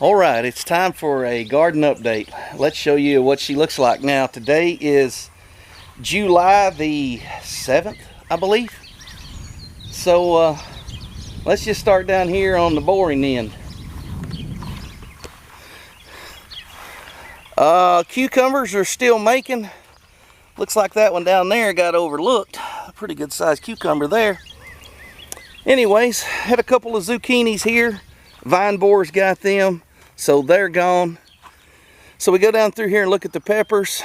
Alright, it's time for a garden update. Let's show you what she looks like now. Today is July the 7th, I believe. So let's just start down here on the boring end. Cucumbers are still making. Looks like that one down there got overlooked. A pretty good sized cucumber there. Anyways, had a couple of zucchinis here. Vine borers got them, so they're gone. So we go down through here and look at the peppers.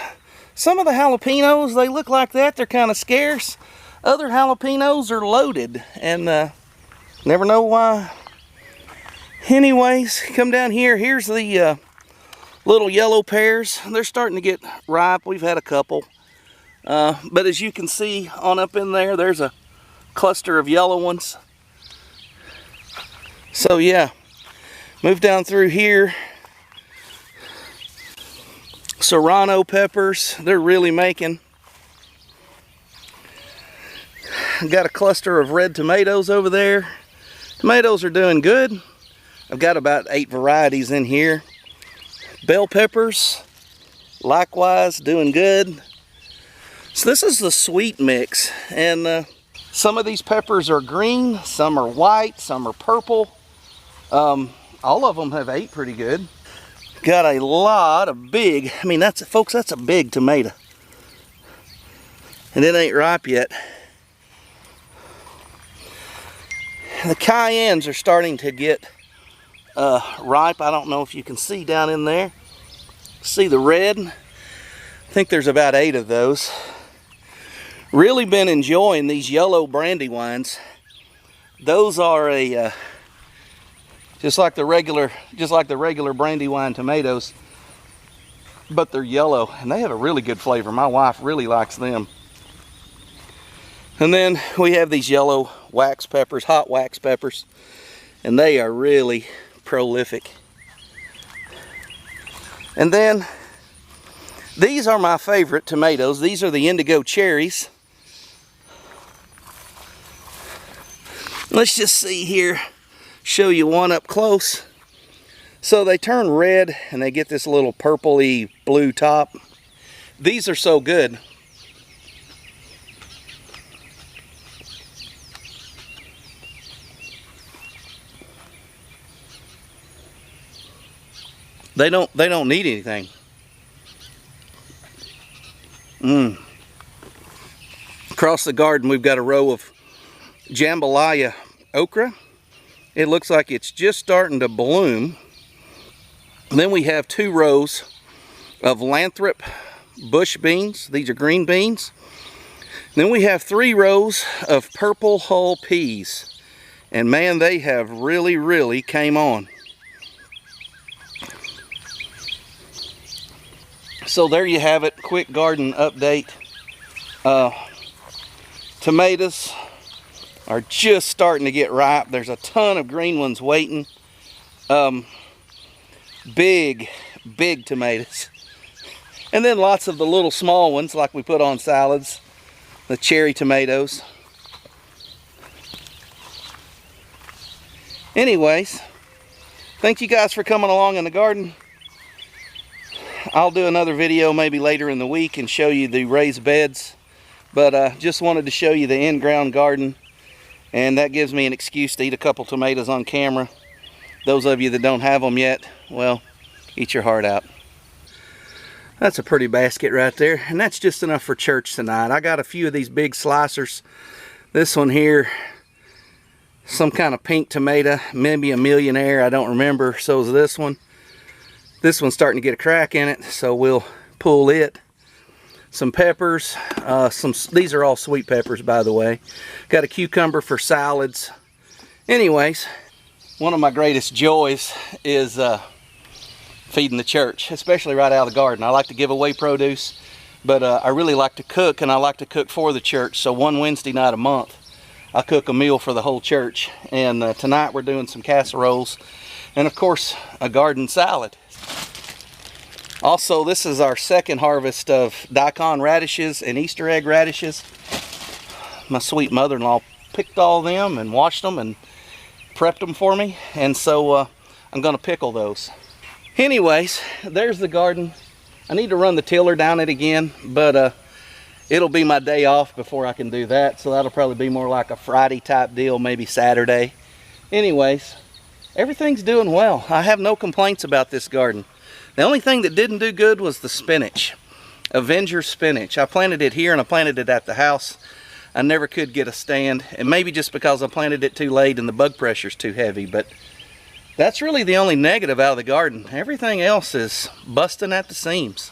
Some of the jalapenos, they look like that. They're kind of scarce. Other jalapenos are loaded, and never know why. Anyways, come down here. Here's the little yellow pears. They're starting to get ripe. We've had a couple. But as you can see on up in there, there's a cluster of yellow ones. So yeah, move down through here. Serrano peppers, they're really making. Got a cluster of red tomatoes over there. Tomatoes are doing good. I've got about 8 varieties in here. Bell peppers, likewise doing good. So this is the sweet mix, and some of these peppers are green, some are white, some are purple. All of them have ate pretty good. Got a lot of big, folks, that's a big tomato. And it ain't ripe yet. The cayennes are starting to get ripe. I don't know if you can see down in there. See the red? I think there's about 8 of those. Really been enjoying these yellow brandywines. Those are a just like the regular brandywine tomatoes, but they're yellow and they have a really good flavor. My wife really likes them. And then we have these yellow wax peppers, hot wax peppers, and they are really prolific. And then these are my favorite tomatoes. These are the indigo cherries. Let's just see here, show you one up close. So they turn red and they get this little purpley blue top. These are so good. They don't need anything. Across the garden we've got a row of jambalaya okra. It looks like it's just starting to bloom. And then we have 2 rows of Lanthrop bush beans. These are green beans. Then we have 3 rows of purple hull peas. And man, they have really came on. So there you have it, quick garden update. Tomatoes are just starting to get ripe. There's a ton of green ones waiting. Big tomatoes. And then lots of the little small ones like we put on salads. The cherry tomatoes. Anyways, thank you guys for coming along in the garden. I'll do another video maybe later in the week and show you the raised beds. But just wanted to show you the in-ground garden. And that gives me an excuse to eat a couple tomatoes on camera. Those of you that don't have them yet, well, eat your heart out. That's a pretty basket right there. And that's just enough for church tonight. I got a few of these big slicers. This one here, some kind of pink tomato, maybe a millionaire, I don't remember. So is this one. This one's starting to get a crack in it, so we'll pull it. Some peppers, these are all sweet peppers, by the way. Got a cucumber for salads. Anyways, one of my greatest joys is feeding the church, especially right out of the garden. I like to give away produce, but I really like to cook, and I like to cook for the church. So one Wednesday night a month, I cook a meal for the whole church. And tonight we're doing some casseroles, and of course, a garden salad. Also, this is our second harvest of daikon radishes and Easter egg radishes. My sweet mother-in-law picked all them and washed them and prepped them for me. And so I'm gonna pickle those. Anyways, there's the garden. I need to run the tiller down it again, but it'll be my day off before I can do that, so that'll probably be more like a Friday type deal, maybe Saturday. Anyways, everything's doing well. I have no complaints about this garden. The only thing that didn't do good was the spinach. Avenger spinach. I planted it here and I planted it at the house. I never could get a stand, and maybe just because I planted it too late and the bug pressure's too heavy, but that's really the only negative out of the garden. Everything else is busting at the seams.